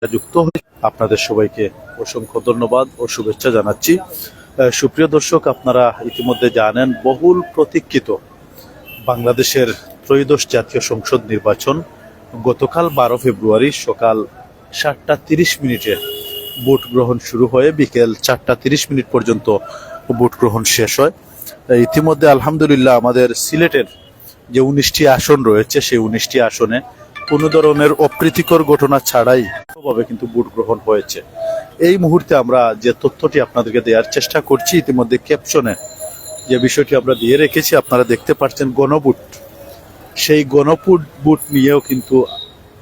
যুক্ত হয়ে আপনাদের সবাইকে অসংখ্য ধন্যবাদ ও শুভেচ্ছা জানাচ্ছি। সুপ্রিয় দর্শক, আপনারা ইতিমধ্যে জানেন বহুল প্রতীক্ষিত বাংলাদেশের ত্রয়োদশ জাতীয় সংসদ নির্বাচন গতকাল 12 ফেব্রুয়ারি সকাল 7:30 ভোট গ্রহণ শুরু হয়ে বিকেল 4:30 পর্যন্ত ভোট গ্রহণ শেষ হয়। ইতিমধ্যে আলহামদুলিল্লাহ আমাদের সিলেটের যে 19টি আসন রয়েছে সেই 19টি আসনে কোনো ধরনের অপ্রীতিকর ঘটনা ছাড়াই ভাবে কিন্তু ভোট গ্রহণ হয়েছে। এই মুহূর্তে আমরা যে তথ্যটি আপনাদেরকে দেওয়ার চেষ্টা করছি, ইতিমধ্যে ক্যাপশনে যে বিষয়টি আমরা দিয়ে রেখেছি আপনারা দেখতে পাচ্ছেন, গণভোট। সেই গণভোট নিয়েও কিন্তু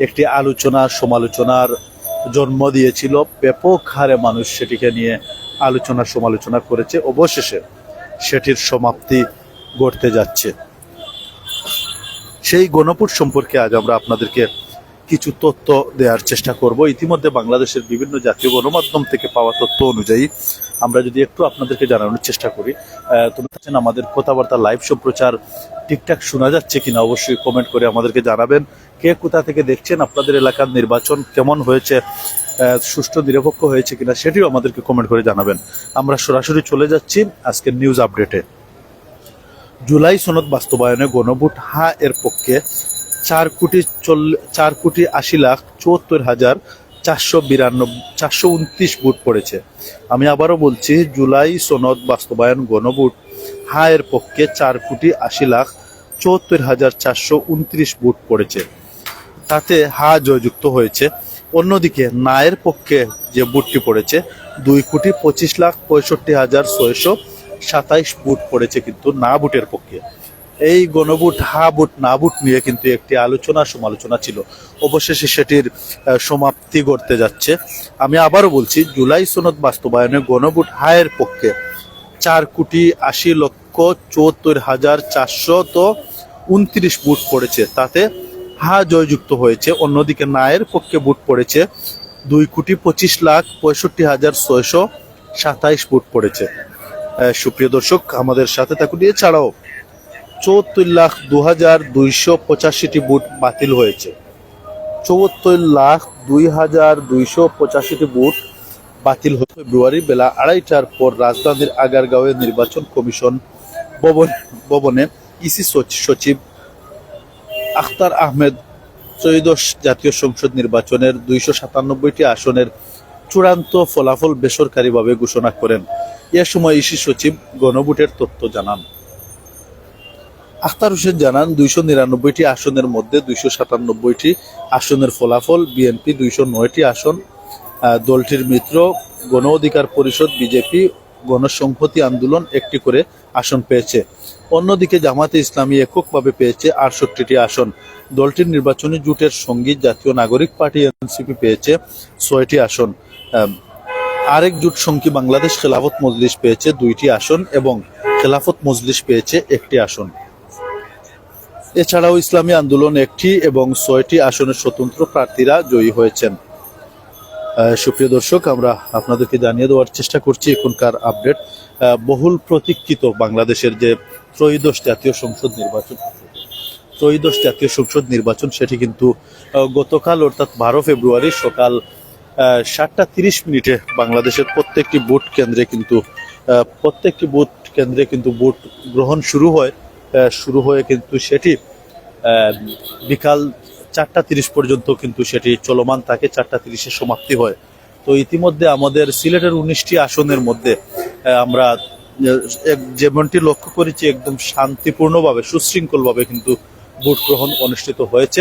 একটি আলোচনা সমালোচনার জন্ম দিয়েছিল। ব্যাপক হারে মানুষ সেটিকে নিয়ে আলোচনা সমালোচনা করেছে। অবশেষে সেটির সমাপ্তি ঘটতে যাচ্ছে। সেই গণভোট সম্পর্কে আজ আমরা আপনাদেরকে কিছু তথ্য দেওয়ার চেষ্টা করব। ইতিমধ্যে বাংলাদেশের বিভিন্ন জাতীয় গণমাধ্যম থেকে পাওয়া তথ্য অনুযায়ী আমরা যদি একটু আপনাদেরকে জানানোর চেষ্টা করি, তোমরা আমাদের কথাবার্তা লাইভ সম্প্রচার ঠিকঠাক শোনা যাচ্ছে কিনা অবশ্যই কমেন্ট করে আমাদেরকে জানাবেন। কে কোথা থেকে দেখছেন, আপনাদের এলাকার নির্বাচন কেমন হয়েছে, সুষ্ঠু নিরপেক্ষ হয়েছে কিনা সেটিও আমাদেরকে কমেন্ট করে জানাবেন। আমরা সরাসরি চলে যাচ্ছি আজকের নিউজ আপডেটে। জুলাই সনদ বাস্তবায়নে গণভোট হা এর পক্ষে 4,74,429,429 ভোট পড়েছে। আমি আবারও বলছি, জুলাই সনদ বাস্তবায়ন গণভোট হা এর পক্ষে 4,74,429 ভোট পড়েছে। তাতে হা জয়যুক্ত হয়েছে। অন্যদিকে না এর পক্ষে যে ভোটটি পড়েছে 2,25,65,627 ভোট পড়েছে কিন্তু না ভোটের পক্ষে। এই গণভোট হা ভোট না ভোট নিয়ে কিন্তু একটি আলোচনা সমালোচনা ছিল। অবশেষে সেটির সমাপ্তি ঘটতে যাচ্ছে। আমি আবারও বলছি, জুলাই সনদ বাস্তবায়নে গণভোট হা এর পক্ষে 4,80,74,429 ভোট পড়েছে। তাতে হা জয়যুক্ত হয়েছে। অন্যদিকে না এর পক্ষে ভোট পড়েছে 2,25,65,627 ভোট পড়েছে। সুপ্রিয় দর্শক, আমাদের সাথে থাকুন। এছাড়াও 74,02,285 ভোট বাতিল হয়েছে। 74,02,285 ভোট বাতিল হয়েছে। ফেব্রুয়ারি বেলা 2:30টার পর রাজধানীর আগারগাঁওয়ে নির্বাচন কমিশন ভবনে ইসি সচিব আখতার আহমেদ ত্রয়োদশ জাতীয় সংসদ নির্বাচনের 297টি আসনের চূড়ান্ত ফলাফল বেসরকারিভাবে ঘোষণা করেন। এ সময় ইসি সচিব গণভোটের তথ্য জানান। আখতার হোসেন জানান, 299টি আসনের মধ্যে 297টি আসনের ফলাফল বিএনপি 209টি আসন, দলটির মিত্র গণ অধিকার পরিষদ বিজেপি, গণসংহতি আন্দোলন একটি করে আসন পেয়েছে। অন্যদিকে জামাতে ইসলামী এককভাবে পেয়েছে 68টি আসন। দলটির নির্বাচনী জোটের সঙ্গী জাতীয় নাগরিক পার্টি এনসিপি পেয়েছে 6টি আসন। আরেক জোট সঙ্গী বাংলাদেশ খেলাফত মজলিস পেয়েছে 2টি আসন এবং খেলাফত মজলিস পেয়েছে 1টি আসন। এছাড়াও ইসলামী আন্দোলন 1টি এবং 6টি আসনের স্বতন্ত্র প্রার্থীরা জয়ী হয়েছেন। সুপ্রিয় দর্শক, আমরা আপনাদেরকে জানিয়ে দেওয়ার চেষ্টা করছি এখনকার আপডেট। বহুল প্রতীক্ষিত বাংলাদেশের যে ত্রয়োদশ জাতীয় সংসদ নির্বাচন সেটি কিন্তু গতকাল অর্থাৎ 12 ফেব্রুয়ারি সকাল 7:30 বাংলাদেশের প্রত্যেকটি ভোট কেন্দ্রে কিন্তু ভোট গ্রহণ শুরু হয়ে কিন্তু সেটি বিকাল 4:30 পর্যন্ত কিন্তু সেটি চলমান থাকে। 4:30 সমাপ্তি হয়। তো ইতিমধ্যে আমাদের সিলেটের 19টি আসনের মধ্যে আমরা যেমনটি লক্ষ্য করেছি একদম শান্তিপূর্ণভাবে সুশৃঙ্খলভাবে কিন্তু ভোট গ্রহণ অনুষ্ঠিত হয়েছে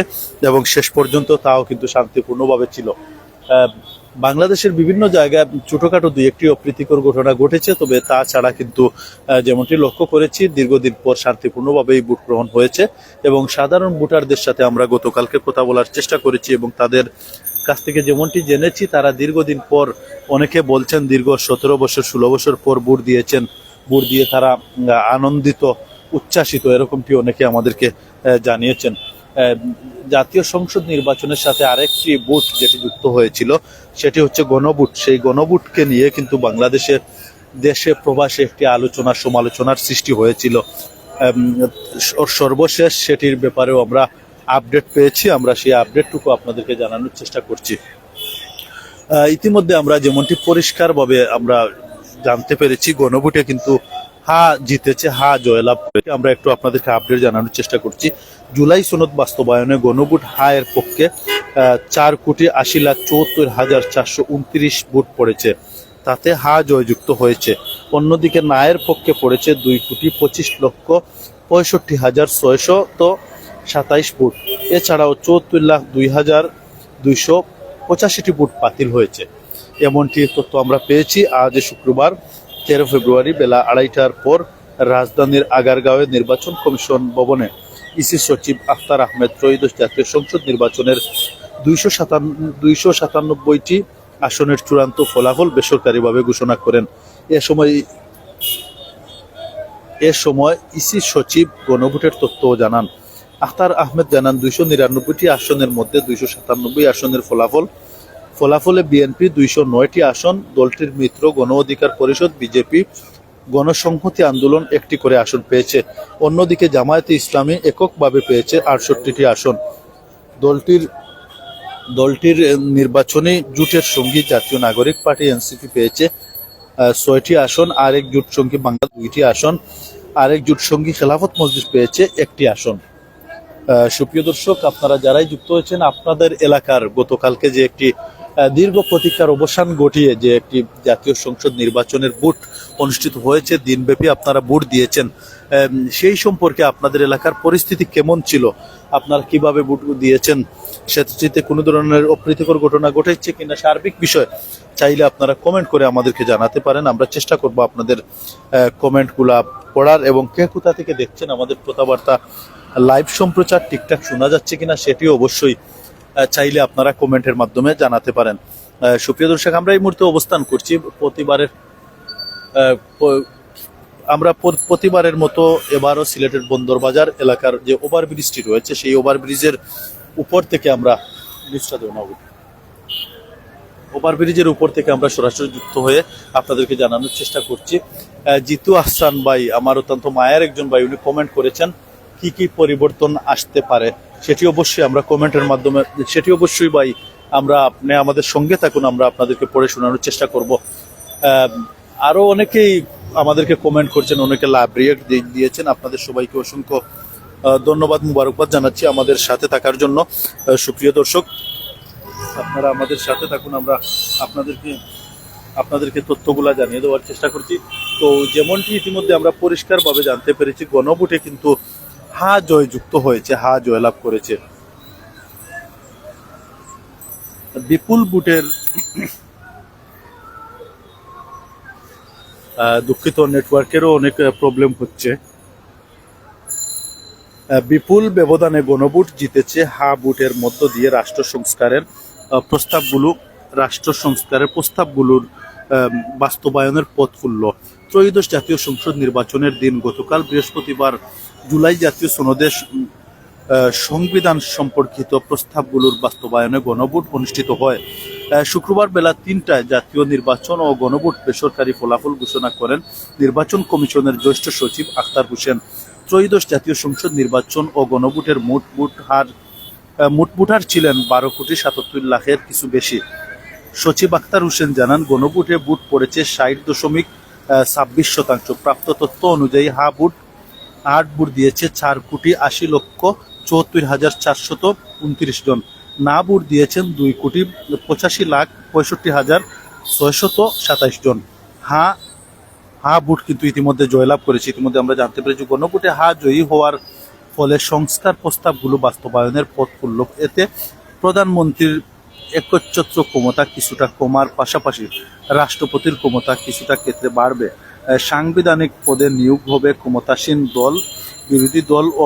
এবং শেষ পর্যন্ত তাও কিন্তু শান্তিপূর্ণভাবে ছিল। বাংলাদেশের বিভিন্ন জায়গায় ছোটখাটো 2-1টি অপ্রীতিকর ঘটনা ঘটেছে, তবে তাছাড়া কিন্তু যেমনটি লক্ষ্য করেছি দীর্ঘদিন পর শান্তিপূর্ণভাবেই ভোট গ্রহণ হয়েছে এবং সাধারণ ভোটারদের সাথে আমরা গতকালকে কথা বলার চেষ্টা করেছি এবং তাদের কাছ থেকে যেমনটি জেনেছি তারা দীর্ঘদিন পর, অনেকে বলছেন দীর্ঘ 17 বছর 16 বছর পর ভোট দিয়েছেন। ভোট দিয়ে তারা আনন্দিত, উচ্ছ্বাসিত, এরকমটি অনেকে আমাদেরকে জানিয়েছেন। জাতীয় সংসদ নির্বাচনের সাথে আরেকটি ভোট যেটি যুক্ত হয়েছিল সেটি হচ্ছে গণভোট। সেই গণভোটকে নিয়ে কিন্তু বাংলাদেশের দেশে প্রবাসে একটি আলোচনা সমালোচনার সৃষ্টি হয়েছিল। সর্বশেষ সেটির ব্যাপারেও আমরা আপডেট পেয়েছি। আমরা সেই আপডেটটুকু আপনাদেরকে জানানোর চেষ্টা করছি। ইতিমধ্যে আমরা যেমনটি পরিষ্কারভাবে আমরা জানতে পেরেছি, গণভোটে কিন্তু হা জিতেছে, হা জয়লাভ করেছে। আমরা একটু আপনাদেরকে আপডেট জানানোর চেষ্টা করছি। জুলাই সনদ বাস্তবায়নে গণভোট হা এর পক্ষে 4,80,74,429 ভোট পড়েছে, তাতে হা জয়যুক্ত হয়েছে। অন্যদিকে না এর পক্ষে পড়েছে 2,25,65,627 ভোট। এছাড়াও 74,02,285 ভোট বাতিল হয়েছে। এমনটি তথ্য আমরা পেয়েছি আজ শুক্রবার 13 ফেব্রুয়ারি বেলা 2:30টার পর রাজধানীর আগারগাঁওয়ে নির্বাচন কমিশন ভবনে ইসি সচিব আখতার আহমেদ ত্রয়োদশ জাতীয় সংসদ নির্বাচনের 297টি আসনের চূড়ান্ত ফলাফল বেসরকারিভাবে ঘোষণা করেন। এ সময় ইসি সচিব গণভোটের তথ্যও জানান। আখতার আহমেদ জানান, 299টি আসনের মধ্যে 297 আসনের ফলাফলে বিএনপি 209টি আসন, দলটির মিত্র গণ অধিকার পরিষদ বিজেপি, গণসংহতি আন্দোলন একটি করে আসন পেয়েছে। অন্যদিকে জামায়াতে ইসলামী এককভাবে পেয়েছে 68টি আসন। দলটির নির্বাচনী জোটের সঙ্গী জাতীয় নাগরিক পার্টি এনসিপি পেয়েছে 6টি আসন, আরেক জোট সঙ্গী বাংলা 2টি আসন, আরেক জোট সঙ্গী খেলাফত মজলিস পেয়েছে 1টি আসন। সুপ্রিয় দর্শক, আপনারা যারাই যুক্ত হয়েছেন, আপনাদের এলাকার গতকালকে যে একটি দীর্ঘ প্রতীক্ষার অবসান ঘটিয়ে যে একটি জাতীয় সংসদ নির্বাচনের ভোট অনুষ্ঠিত হয়েছে, দিনব্যাপী আপনারা ভোট দিয়েছেন, সেই সম্পর্কে আপনাদের এলাকার পরিস্থিতি কেমন ছিল, আপনারা কিভাবে ভোট দিয়েছেন, সেটিতে কোনো ধরনের অপ্রীতিকর ঘটনা ঘটেছে কিনা, সার্বিক বিষয় চাইলে আপনারা কমেন্ট করে আমাদেরকে জানাতে পারেন। আমরা চেষ্টা করব আপনাদের কমেন্টগুলা পড়ার, এবং কে কোথা থেকে দেখছেন, আমাদের কথাবার্তা লাইভ সম্প্রচার ঠিকঠাক শোনা যাচ্ছে কিনা সেটিও অবশ্যই চাইলে আপনারা কমেন্টের মাধ্যমে জানাতে পারেন। সুপ্রিয় দর্শক, আমরা এই মুহূর্তে অবস্থান করছি প্রতিবারের মতো এবারও সিলেটের বন্দরবাজার এলাকার যে ওভারব্রিজটি রয়েছে, সেই ওভারব্রিজের উপর থেকে আমরা সরাসরি যুক্ত হয়ে আপনাদেরকে জানানোর চেষ্টা করছি। জিতু আহসান ভাই, আমার অত্যন্ত মায়ের একজন ভাই, উনি কমেন্ট করেছেন কি কি পরিবর্তন আসতে পারে, সেটি অবশ্যই আমরা কমেন্টের মাধ্যমে, সেটি অবশ্যই ভাই আপনি আমাদের সঙ্গে থাকুন, আমরা আপনাদেরকে পড়ে শোনানোর চেষ্টা করব। আরো অনেকেই আমাদেরকে কমেন্ট করছেন, অনেকে লাভ রিয়েক্ট দিয়েছেন, আপনাদের সবাইকে অসংখ্য ধন্যবাদ, মুবারকবাদ জানাচ্ছি আমাদের সাথে থাকার জন্য। সুপ্রিয় দর্শক, আপনারা আমাদের সাথে থাকুন, আমরা আপনাদেরকে তথ্যগুলা জানিয়ে দেওয়ার চেষ্টা করছি। তো যেমনটি ইতিমধ্যে আমরা পরিষ্কারভাবে জানতে পেরেছি, গণভোটে কিন্তু হা জয়যুক্ত হয়েছে, হা জয়লাভ করেছে। বিপুল ভোটের দুঃখিত, নেটওয়ার্কেরও অনেক প্রবলেম হচ্ছে। বিপুল ব্যবধানে গণভোট জিতেছে হা ভোটের মধ্য দিয়ে রাষ্ট্র সংস্কারের প্রস্তাবগুলোর বাস্তবায়নের পথ খুলল। ত্রয়োদশ জাতীয় সংসদ নির্বাচনের দিন গতকাল বৃহস্পতিবার জুলাই জাতীয় সনদে সংবিধান সম্পর্কিত প্রস্তাবগুলোর বাস্তবায়নে গণভোট অনুষ্ঠিত হয়। শুক্রবার বেলা 3টায় জাতীয় নির্বাচন ও গণভোট বেসরকারি ফলাফল ঘোষণা করেন নির্বাচন কমিশনের জ্যেষ্ঠ সচিব আখতার হোসেন। ত্রয়োদশ জাতীয় সংসদ নির্বাচন ও গণভোটের মোট ভোটার ছিলেন 12,77,00,000-এর কিছু বেশি। সচিব আখতার হোসেন জানান, গণভোটে ভোট পড়েছে 60.26%। প্রাপ্ত তথ্য অনুযায়ী হাট ভোট দিয়েছে 4,80,74,429 জন। না ভোট দিয়েছেন 2,85,65,627 জন। হা ভোট কিন্তু ইতিমধ্যে জয়লাভ করেছে। ইতিমধ্যে আমরা জানতে পেরেছি, গণভোটে হা জয়ী হওয়ার ফলে সংস্কার প্রস্তাবগুলো বাস্তবায়নের পথ খুলল। এতে প্রধানমন্ত্রীর একচ্ছত্র ক্ষমতা কিছুটা কমার পাশাপাশি রাষ্ট্রপতির ক্ষমতা কিছুটা ক্ষেত্রে বাড়বে। সাংবিধানিক পদে নিয়োগ হবে ক্ষমতাসীন দল, বিরোধী দল ও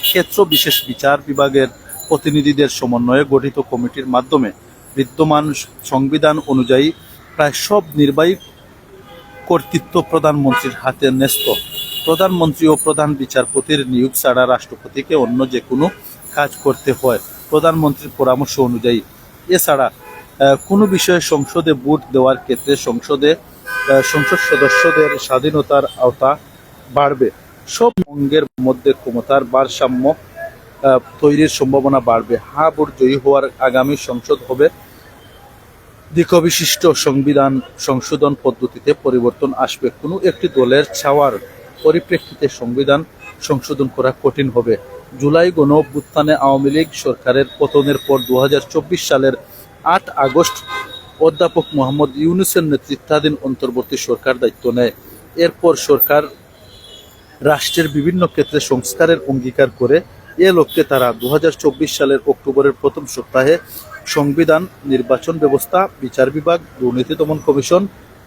ক্ষেত্র বিশেষ বিচার বিভাগের প্রতিনিধিদের সমন্বয়ে গঠিত কমিটির মাধ্যমে। বিদ্যমান সংবিধান অনুযায়ী প্রায় সব নির্বাহী কর্তৃত্ব প্রধানমন্ত্রীর হাতে ন্যস্ত। প্রধানমন্ত্রী ও প্রধান বিচারপতির নিয়োগ ছাড়া রাষ্ট্রপতিকে অন্য যে কোনো কাজ করতে হয় প্রধানমন্ত্রীর পরামর্শ অনুযায়ী। এছাড়া কোনো বিষয়ে সংসদে ভোট দেওয়ার ক্ষেত্রে সংসদ সদস্যদের স্বাধীনতার আওতা বাড়বে। সব অঙ্গের মধ্যে ক্ষমতার ভারসাম্য তৈরির সম্ভাবনা বাড়বে। হা ভোট জয়ী হওয়ার আগামী সংসদ হবে দিকবিশিষ্ট সংবিধান সংশোধন পদ্ধতিতে পরিবর্তন আসবে। কোনো একটি দলের ছাওয়ার পরিপ্রেক্ষিতে সংবিধান সংশোধন করা কঠিন হবে। জুলাই গণ অভ্যুত্থানে আওয়ামী লীগ সরকারের পতনের পর ২০২৪ সালের ৮ আগস্ট অধ্যাপক মোহাম্মদ ইউনূসের নেতৃত্বাধীন অন্তর্বর্তী সরকার দায়িত্ব নেয়। এরপর সরকার রাষ্ট্রের বিভিন্ন ক্ষেত্রে সংস্কারের অঙ্গীকার করে এ লক্ষ্যে তারা ২০২৪ সালের অক্টোবরের প্রথম সপ্তাহে সংবিধান, নির্বাচন ব্যবস্থা, বিচার বিভাগ, দুর্নীতি দমন কমিশন,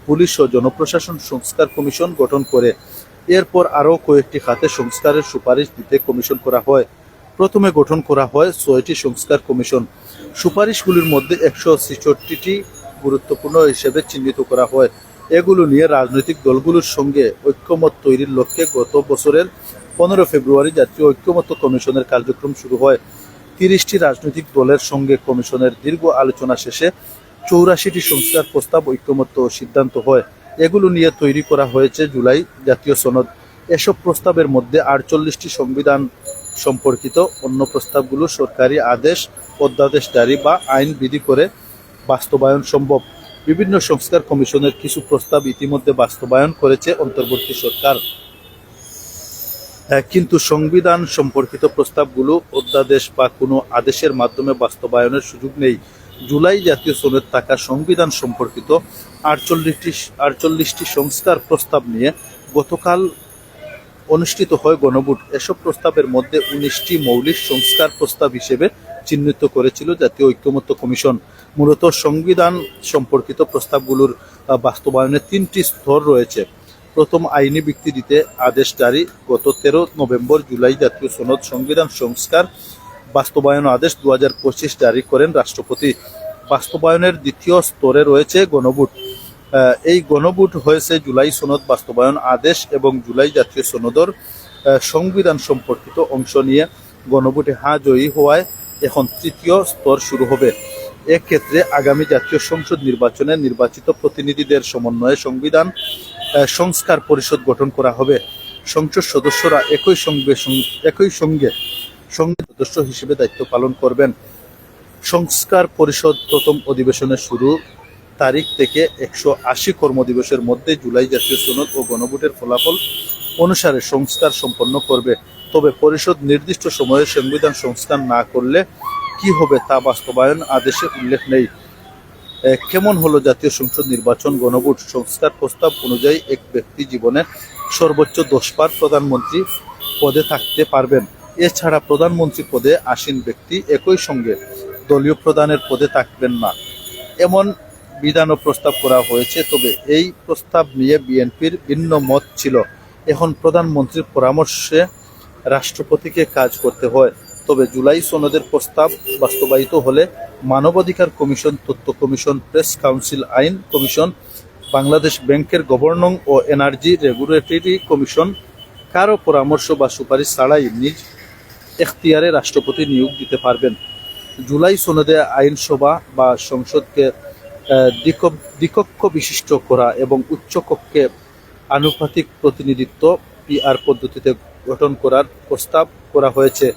পুলিশ ও জনপ্রশাসন সংস্কার কমিশন গঠন করে। এরপর আরও কয়েকটি খাতে সংস্কারের সুপারিশ দিতে কমিশন করা হয়। প্রথমে গঠন করা হয় ৬টি সংস্কার কমিশন। সুপারিশগুলির মধ্যে ১৬৬টি গুরুত্বপূর্ণ হিসেবে চিহ্নিত করা হয়। এগুলো নিয়ে রাজনৈতিক দলগুলোর সঙ্গে ঐক্যমত তৈরির লক্ষ্যে গত বছরের ১৫ ফেব্রুয়ারি জাতীয় ঐক্যমত্য কমিশনের কার্যক্রম শুরু হয়। ৩০টি রাজনৈতিক দলের সঙ্গে কমিশনের দীর্ঘ আলোচনা শেষে ৮৪টি সংস্কার প্রস্তাব ঐক্যমত্য সিদ্ধান্ত হয়। এগুলো নিয়ে তৈরি করা হয়েছে জুলাই জাতীয় সনদ। এসব প্রস্তাবের মধ্যে ৪৮টি সংবিধান সম্পর্কিত, অন্য প্রস্তাবগুলো সরকারি আদেশ, অধ্যাদেশ জারি বা আইন বিধি করে বাস্তবায়ন সম্ভব। বিভিন্ন সংস্কার কমিশনের কিছু প্রস্তাব ইতিমধ্যে বাস্তবায়ন করেছে অন্তর্বর্তী সরকার, কিন্তু সংবিধান সম্পর্কিত প্রস্তাবগুলো অধ্যাদেশ বা কোনো আদেশের মাধ্যমে বাস্তবায়নের সুযোগ নেই। জুলাই জাতীয় সনদ থাকা সংবিধান সম্পর্কিত ৪৮টি সংস্কার প্রস্তাব নিয়ে গতকাল অনুষ্ঠিত হয় গণভোট। এসব প্রস্তাবের মধ্যে ১৯টি মৌলিক সংস্কার প্রস্তাব হিসেবে চিহ্নিত করেছিল জাতীয় ঐক্যমত্য কমিশন। মূলত সংবিধান সম্পর্কিত প্রস্তাবগুলোর বাস্তবায়নের ৩টি স্তর রয়েছে। প্রথম, আইনি ভিত্তি দিতে আদেশ জারি। গত ১৩ নভেম্বর জুলাই জাতীয় সনদ সংবিধান সংস্কার বাস্তবায়ন আদেশ ২০২৫ জারি করেন রাষ্ট্রপতি। বাস্তবায়নের দ্বিতীয় স্তরে রয়েছে গণভোট। এই গণভোট হয়েছে জুলাই সনদ বাস্তবায়ন আদেশ এবং জুলাই জাতীয় সনদর সংবিধান সম্পর্কিত অংশ নিয়ে গণভোটে হ্যাঁ জয়ী হওয়ায় এখন তৃতীয় স্তর শুরু হবে। এক্ষেত্রে আগামী জাতীয় সংসদ নির্বাচনে নির্বাচিত প্রতিনিধিদের সমন্বয়ে সংবিধান সংস্কার পরিষদ গঠন করা হবে। সংসদ সদস্যরা একই সঙ্গে সদস্য হিসেবে দায়িত্ব পালন করবেন। সংস্কার পরিষদ প্রথম অধিবেশনের শুরু তারিখ থেকে ১৮০ কর্মদিবসের মধ্যে জুলাই জাতীয় সনদ ও গণভোটের ফলাফল অনুসারে সংস্কার সম্পন্ন করবে। তবে পরিষদ নির্দিষ্ট সময়ে সংবিধান সংস্কার না করলে কি হবে তা বাস্তবায়ন আদেশে উল্লেখ নেই। কেমন হলো জাতীয় সংসদ নির্বাচন? গণভোট সংস্কার প্রস্তাব অনুযায়ী এক ব্যক্তি জীবনে সর্বোচ্চ ১০ বার প্রধানমন্ত্রী পদে থাকতে পারবেন। এছাড়া প্রধানমন্ত্রী পদে আসীন ব্যক্তি একই সঙ্গে দলীয় প্রধানের পদে থাকবেন না, এমন বিধানও প্রস্তাব করা হয়েছে। তবে এই প্রস্তাব নিয়ে বিএনপির ভিন্ন মত ছিল। এখন প্রধানমন্ত্রীর পরামর্শে রাষ্ট্রপতিকে কাজ করতে হয়। তবে জুলাই সনদের প্রস্তাব বাস্তবায়িত হলে মানবাধিকার কমিশন, তথ্য কমিশন, প্রেস কাউন্সিল, আইন কমিশন, বাংলাদেশ ব্যাংকের গভর্নং ও এনার্জি রেগুলেটরি কমিশন কারো পরামর্শ বা সুপারিশ ছাড়াই নিজ এখতিয়ারে রাষ্ট্রপতি নিয়োগ দিতে পারবেন। জুলাই সনদে আইনসভা বা সংসদকে দ্বিকক্ষ বিশিষ্ট করা এবং উচ্চকক্ষে আনুপাতিক প্রতিনিধিত্ব পিআর পদ্ধতিতে গঠন করার প্রস্তাব করা হয়েছে।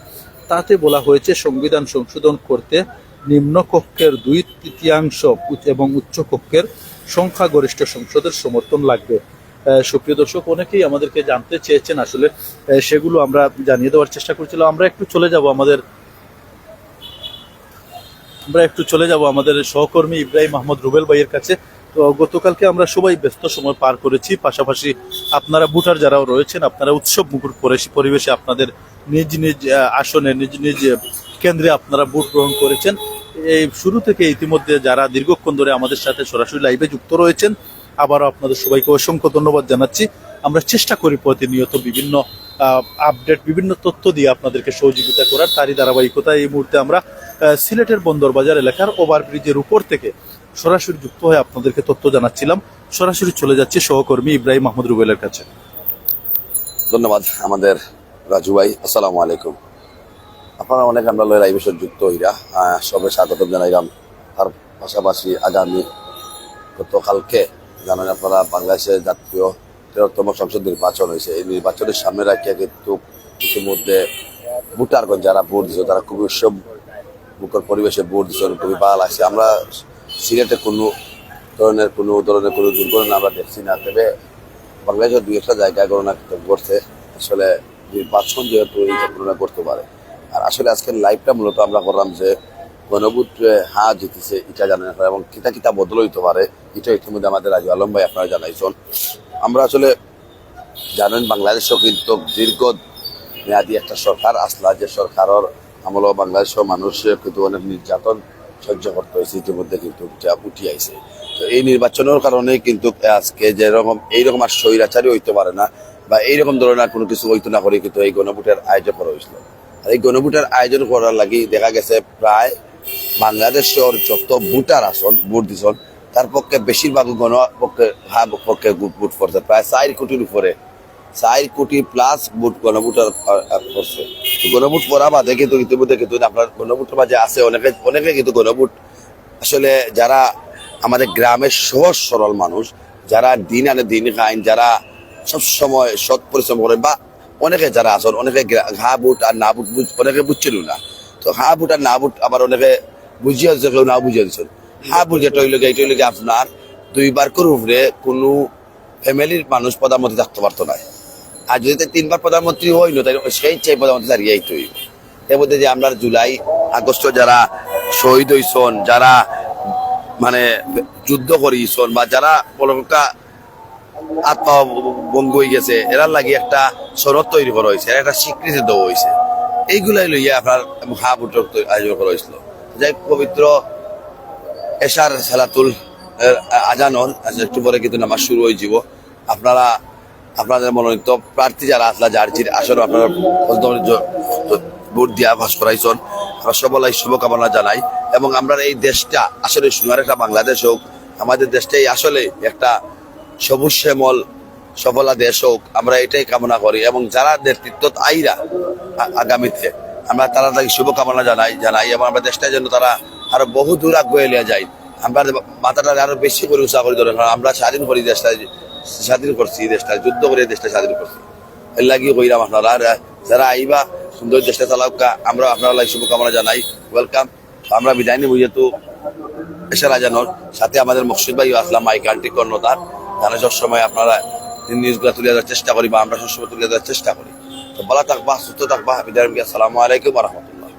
তাতে বলা হয়েছে সংবিধান সংশোধন করতে নিম্নকক্ষের ২/৩ এবং উচ্চকক্ষের সংখ্যাগরিষ্ঠ সংসদের সমর্থন লাগবে। সুপ্রিয় দর্শক, অনেকেই আমাদেরকে জানতে চেয়েছেন, আসলে সেগুলো আমরা জানিয়ে দেওয়ার চেষ্টা করছিলাম। আমরা একটু চলে যাব আমাদের সহকর্মী ইব্রাহিম আহমদ রুবেল ভাইয়ের কাছে। তো গতকালকে আমরা সবাই ব্যস্ত সময় পার করেছি, পাশাপাশি আপনারা ভোটার যারাও রয়েছেন, আপনারা উৎসব মুখর পরিবেশে আপনাদের নিজ নিজ আসনে, নিজ নিজ কেন্দ্রে আপনারা ভোট গ্রহণ করেছেন। এই শুরু থেকে ইতিমধ্যে যারা দীর্ঘক্ষণ ধরে আমাদের সাথে সরাসরি লাইভে যুক্ত রয়েছেন, আবারও আপনাদের সবাইকে অসংখ্য ধন্যবাদ জানাচ্ছি। আমরা চেষ্টা করি প্রতিনিয়ত বিভিন্ন আপডেট, বিভিন্ন তথ্য দিয়ে আপনাদেরকে সহযোগিতা করার। তারই ধারাবাহিকতা এই মুহূর্তে আমরা সিলেটের বন্দরবাজার এলাকার ওভারব্রিজের উপর থেকে সরাসরি যুক্ত হয়ে আপনাদেরকে তথ্য জানাচ্ছিলাম। সরাসরি চলে যাচ্ছে সহকর্মী ইব্রাহিম আহমদ রুবেলের কাছে। ধন্যবাদ আমাদের রাজু ভাই। আসসালামু আলাইকুম। আপনারা অনেক আমরা লাইভে যুক্ত হইরা সবে স্বাগত জানাইলাম। তার পাশাপাশি আগামী গতকালকে জানেন আপনারা বাংলাদেশের জাতীয় ১৩তম সংসদ নির্বাচন হয়েছে। এই নির্বাচনের সামনে রাখিয়া কিন্তু ইতিমধ্যে ভোটারগণ যারা ভোট দিচ্ছে তারা খুবই উৎসব মুখর পরিবেশে ভোট দিচ্ছেন, খুবই ভালো লাগছে। আমরা সিলেটে কোনো ধরনের কোনো দুর্ঘটনা আমরা দেখছি না। তবে বাংলাদেশের দুই একটা জায়গায় ঘটনা ঘটছে, আসলে নির্বাচন যেহেতু এই ঘটনা করতে পারে। আর আসলে আজকের লাইভটা মূলত আমরা করলাম যে গণভোট জিতেছে এটা জানেন এবং কিতা কিতা বদল হইতে পারে এটা ইতিমধ্যে আমাদের রাজু আলম ভাই আপনারা জানাইছেন। আমরা আসলে জানেন বাংলাদেশও কিন্তু দীর্ঘ মেয়াদী একটা সরকার আসলা, যে সরকারের আমল বাংলাদেশের মানুষ কিন্তু অনেক নির্যাতন সহ্য করতে হয়েছে, ইতিমধ্যে কিন্তু উঠি আইছে। তো এই নির্বাচনের কারণে কিন্তু আজকে যেরকম এইরকম আর স্বৈরাচারী হইতে পারে না বা এইরকম ধরনের কোনো কিছু হইতো না করে কিন্তু এই গণভোটের আয়োজন করা হয়েছিল। আর এই গণভোটের আয়োজন করার লাগি দেখা গেছে প্রায় বাংলাদেশের যত ভোটার আসন ভোট দিছন তার পক্ষে বেশিরভাগ পক্ষে ভোট পড়ছে, প্রায় 4 কোটির উপরে, 4 কোটি প্লাস ভোট গণভোটার করছে। গণভোট পড়া বাদে কিন্তু ইতিমধ্যে কিন্তু আপনার গণভোটের মাঝে আছে অনেকে কিন্তু গণভোট আসলে যারা আমাদের গ্রামের সহজ সরল মানুষ, যারা দিন আনে দিন খাইন, যারা সবসময় সৎ পরিশ্রম করে বা অনেকে যারা আসন অনেকে হা ভোট আর না ভোট অনেকে বুঝছিল না। তো হা ভোট আর না ভোট আবার অনেকে বুঝিয়ে দিচ্ছে, কেউ না বুঝিয়ে দিচ্ছেন। হা ভোট যেটা হইলে আপনার 2 বার করে উপরে কোনো ফ্যামিলির মানুষ প্রধানমন্ত্রী থাকতে পারতো না। আর যদি 3 বার প্রধানমন্ত্রী হইল তাই সেই চাই প্রধানমন্ত্রী দাঁড়িয়ে হইল। এর মধ্যে যে আমরা জুলাই আগস্ট যারা শহীদ হইছন, যারা মানে যুদ্ধ করিছন বা যারা পলকা আত্মভঙ্গ হয়ে গেছে, এরার লাগে একটা সনদ তৈরি করা হয়েছে, একটা স্বীকৃতি দেওয়া হয়েছে। এইগুলাই লইয়া আপনার হা ভোটের আয়োজন করা হয়েছিল। যাই পবিত্র এশার সালাতুল আজানর একটু পরে কিন্তু নামাজ শুরু হয়ে যাব। আপনাদের মনোনীত প্রার্থী যারা আসলা জার্জির আসলে আপনারা ভোট দিয়া পাস করাইছেন, আমরা সবাই শুভকামনা জানাই। এবং আমরা এই দেশটা আসলে সোনার একটা বাংলাদেশ হোক, আমাদের দেশটাই আসলে একটা সবুজ শ্যামল সফলা দেশ হোক, আমরা এটাই কামনা করি। এবং যারা নেতৃত্ব আইরা আগামীতে আমরা তারা তাকে শুভকামনা জানাই এবং আমরা দেশটা যেন তারা আরো বহু দূর আগে নিয়ে যায়। আমরা মাথাটা আরো বেশি করে উৎসাহ করি ধরে, আমরা স্বাধীন করি দেশটা, স্বাধীন করছি দেশটা, যুদ্ধ করে দেশটা স্বাধীন করছি। এর লাগি কইরাম আপনারা যারা আইবা সুন্দর দেশটা চালাউকা, আমরা আপনারা শুভকামনা জানাই, ওয়েলকাম। আমরা বিদায় নিব যেহেতু এশার আজানোর সাথে আমাদের মকসুদ ভাই আসলাম মাইক আন্টি কর্ণধার, তাহলে সবসময় আপনারা নিউজগুলো তুলে দেওয়ার চেষ্টা করি বা আমরা সবসময় তুলে দেওয়ার চেষ্টা করি। তো ভালো থাকবা, সুস্থ থাকবা, বিদায়। আসসালামু আলাইকুম ওয়া রাহমাতুল্লাহ।